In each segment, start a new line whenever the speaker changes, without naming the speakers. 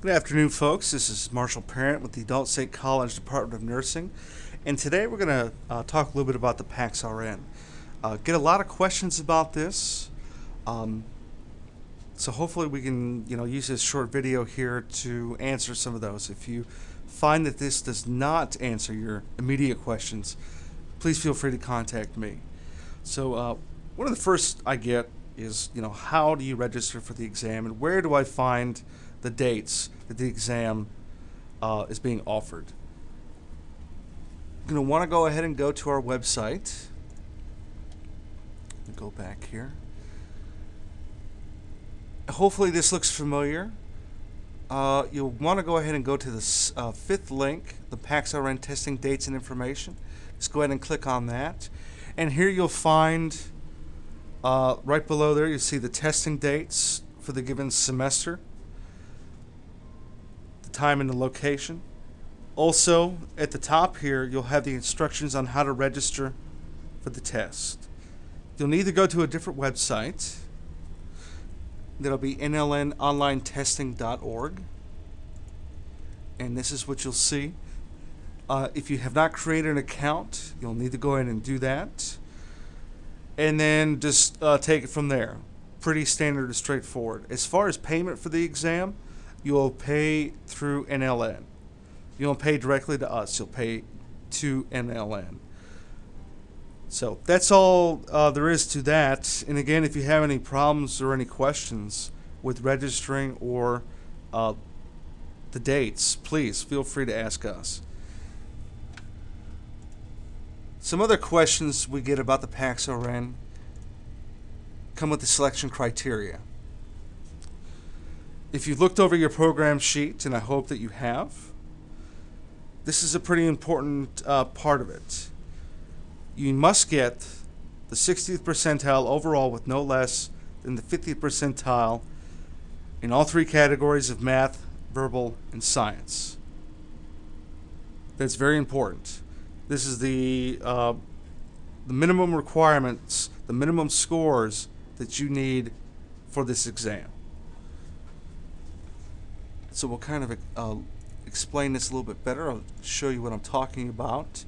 Good afternoon, folks. This is Marshall Parent with the Adult State College Department of Nursing, and today we're going to talk a little bit about the Pax-Rn. Get a lot of questions about this, um, so hopefully we can use this short video here to answer some of those. If you find that this does not answer your immediate questions, please feel free to contact me. So one of the first I get is, how do you register for the exam, and where do I find the dates that the exam is being offered? You're going to want to go ahead and go to our website. Go back here. Hopefully this looks familiar. You'll want to go ahead and go to the fifth link, the Pax-Rn testing dates and information. Just go ahead and click on that. And here you'll find, right below there, you see the testing dates for the given semester, the time and the location. Also, at the top here, you'll have the instructions on how to register for the test. You'll need to go to a different website. That'll be nlnonlinetesting.org. And this is what you'll see. If you have not created an account, you'll need to go ahead and do that. And then just take it from there. Pretty standard and straightforward. As far as payment for the exam, you'll pay through NLN. You don't pay directly to us. You'll pay to NLN. So that's all there is to that. And again, if you have any problems or any questions with registering or the dates, please feel free to ask us. Some other questions we get about the Pax-Rn come with the selection criteria. If you've looked over your program sheet, and I hope that you have, this is a pretty important part of it. You must get the 60th percentile overall with no less than the 50th percentile in all three categories of math, verbal, and science. That's very important. This is the minimum requirements, the minimum scores that you need for this exam. So we'll kind of explain this a little bit better. I'll show you what I'm talking about.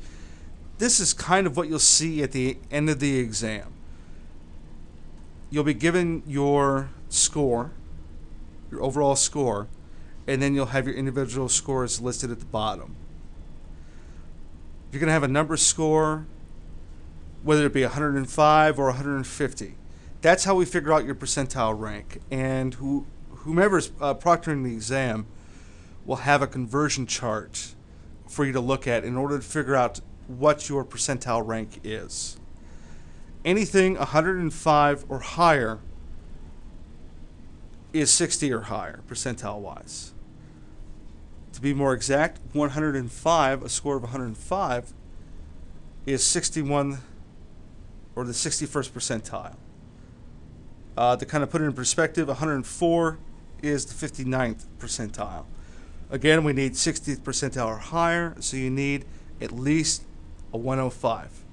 This is kind of what you'll see at the end of the exam. You'll be given your score, your overall score, and then you'll have your individual scores listed at the bottom. You're going to have a number score, whether it be 105 or 150. That's how we figure out your percentile rank. And whomever's proctoring the exam will have a conversion chart for you to look at in order to figure out what your percentile rank is. Anything 105 or higher is 60 or higher, percentile-wise. To be more exact, 105, a score of 105, is 61, or the 61st percentile. To kind of put it in perspective, 104 is the 59th percentile. Again, we need 60th percentile or higher, so you need at least a 105.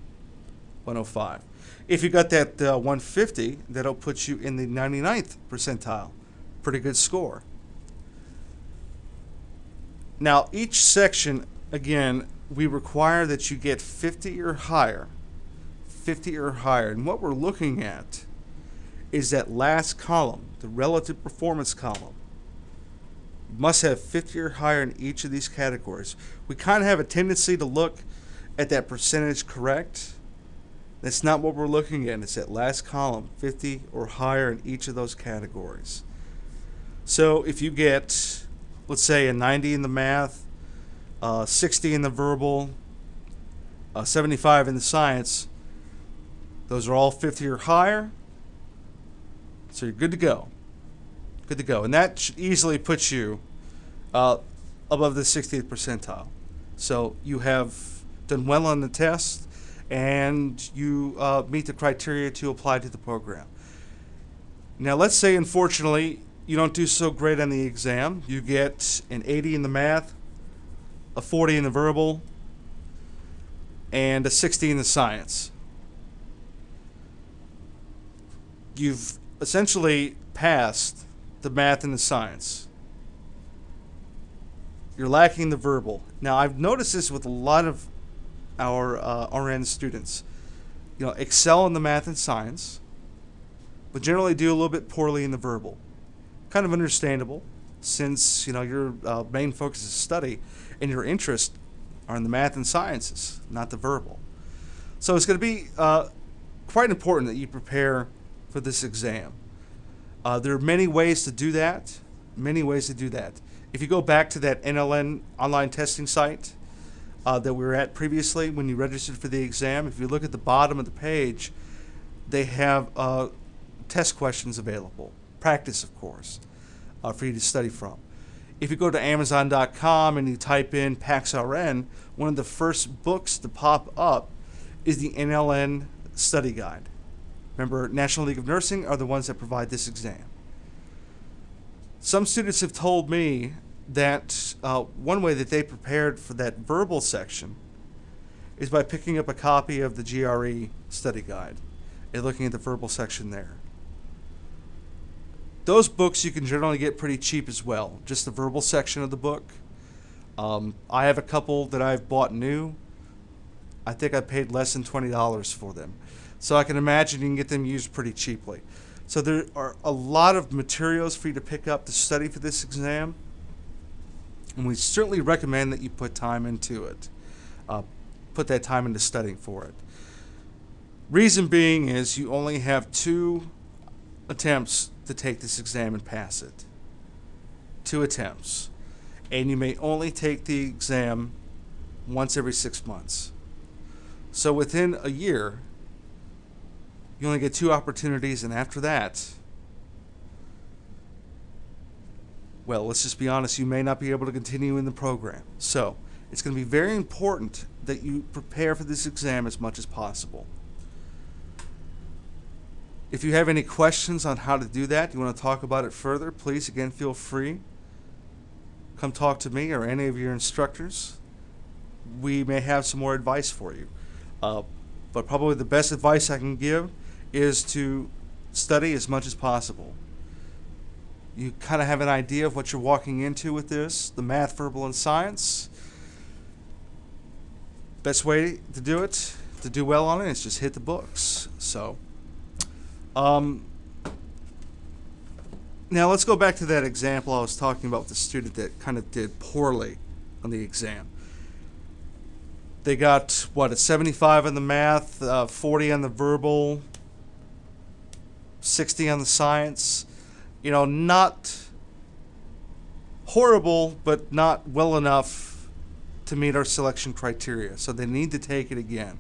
105. If you got that 150, that'll put you in the 99th percentile. Pretty good score. Now, each section, again, we require that you get 50 or higher. 50 or higher. And what we're looking at is that last column, the relative performance column. You must have 50 or higher in each of these categories. We kind of have a tendency to look at that percentage correct. That's not what we're looking at. It's that last column, 50 or higher in each of those categories. So if you get, let's say, a 90 in the math, 60 in the verbal, 75 in the science, those are all 50 or higher. So you're good to go. Good to go. And that should easily put you above the 60th percentile. So you have done well on the test, and you meet the criteria to apply to the program. Now, let's say, unfortunately, you don't do so great on the exam. You get an 80 in the math, a 40 in the verbal, and a 60 in the science. You've essentially passed the math and the science. you're lacking the verbal. Now, I've noticed this with a lot of our RN students. Excel in the math and science, but generally do a little bit poorly in the verbal. Kind of understandable, since your main focus is study, and your interests are in the math and sciences, not the verbal. So it's going to be quite important that you prepare for this exam. There are many ways to do that. Many ways to do that. If you go back to that NLN online testing site that we were at previously when you registered for the exam, if you look at the bottom of the page, they have test questions available. Practice, of course, for you to study from. If you go to Amazon.com and you type in Pax-Rn, one of the first books to pop up is the NLN study guide. Remember, National League of Nursing are the ones that provide this exam. Some students have told me that one way that they prepared for that verbal section is by picking up a copy of the GRE study guide and looking at the verbal section there. Those books you can generally get pretty cheap as well, just the verbal section of the book. I have a couple that I've bought new. I think I paid less than $20 for them. So I can imagine you can get them used pretty cheaply. So there are a lot of materials for you to pick up to study for this exam. And we certainly recommend that you put time into it. Put that time into studying for it. Reason being is you only have 2 attempts to take this exam and pass it. 2 attempts. And you may only take the exam once every 6 months. So within a year, you only get 2 opportunities, and after that, well, let's just be honest, you may not be able to continue in the program. So it's going to be very important that you prepare for this exam as much as possible. If you have any questions on how to do that, you want to talk about it further, please, again, feel free. Come talk to me or any of your instructors. We may have some more advice for you. But probably the best advice I can give is to study as much as possible. You kind of have an idea of what you're walking into with this, the math, verbal, and science. Best way to do it, to do well on it, is just hit the books. So, now let's go back to that example I was talking about with the student that kind of did poorly on the exam. They got, a 75 on the math, 40 on the verbal, 60 on the science. Not horrible, but not well enough to meet our selection criteria. So they need to take it again.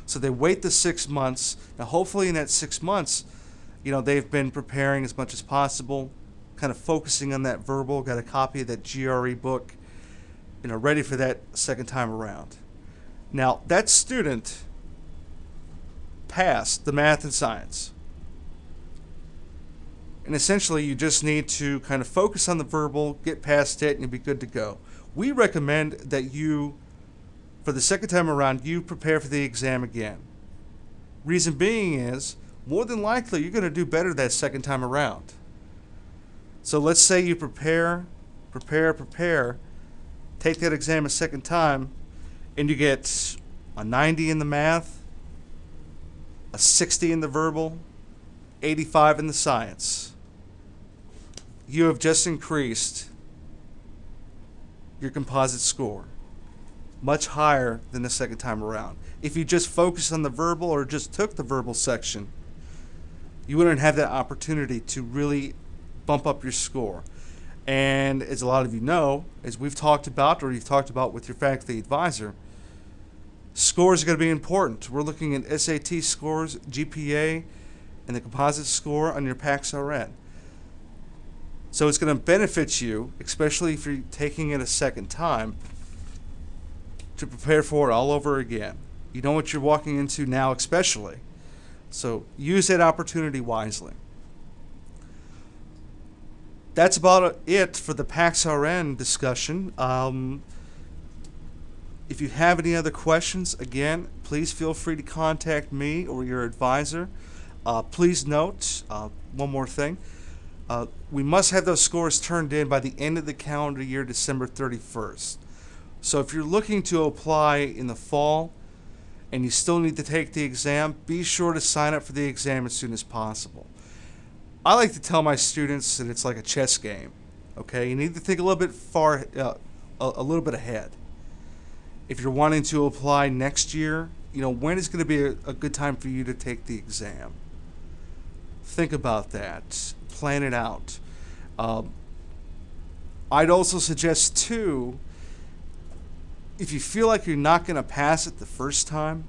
So they wait the 6 months. Now, hopefully in that 6 months, they've been preparing as much as possible, kind of focusing on that verbal, got a copy of that GRE book, ready for that second time around. Now, that student passed the math and science. And essentially, you just need to kind of focus on the verbal, get past it, and you'll be good to go. We recommend that you, for the second time around, you prepare for the exam again. Reason being is, more than likely, you're going to do better that second time around. So let's say you prepare, take that exam a second time, and you get a 90 in the math, a 60 in the verbal, 85 in the science. You have just increased your composite score much higher than the second time around. If you just focused on the verbal or just took the verbal section, you wouldn't have that opportunity to really bump up your score. And as a lot of you know, as we've talked about, or you've talked about with your faculty advisor, scores are going to be important. We're looking at SAT scores, GPA, and the composite score on your Pax-Rn. So it's going to benefit you, especially if you're taking it a second time, to prepare for it all over again. You know what you're walking into now, especially. So use that opportunity wisely. That's about it for the Pax-Rn discussion. If you have any other questions, again, please feel free to contact me or your advisor. Please note, one more thing. We must have those scores turned in by the end of the calendar year, December 31st. So if you're looking to apply in the fall and you still need to take the exam, be sure to sign up for the exam as soon as possible. I like to tell my students that it's like a chess game. Okay, you need to think a little bit a little bit ahead. If you're wanting to apply next year, when is going to be a good time for you to take the exam? Think about that. Plan it out. I'd also suggest too, if you feel like you're not going to pass it the first time,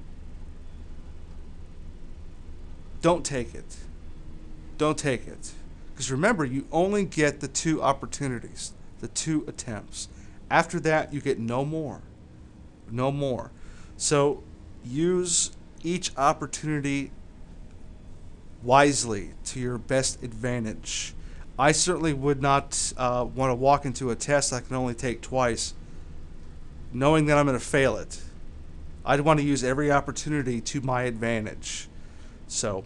don't take it. Don't take it. Because remember, you only get the 2 opportunities, the 2 attempts. After that, you get no more. No more. So use each opportunity wisely to your best advantage. I certainly would not want to walk into a test I can only take twice, knowing that I'm going to fail it. I'd want to use every opportunity to my advantage. So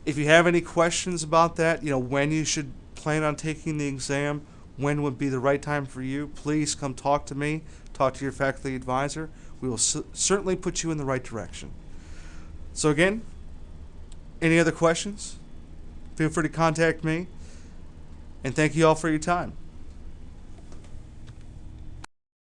if you have any questions about that, when you should plan on taking the exam, when would be the right time for you, please come talk to me, talk to your faculty advisor. We will certainly put you in the right direction. So again, any other questions? Feel free to contact me. And thank you all for your time.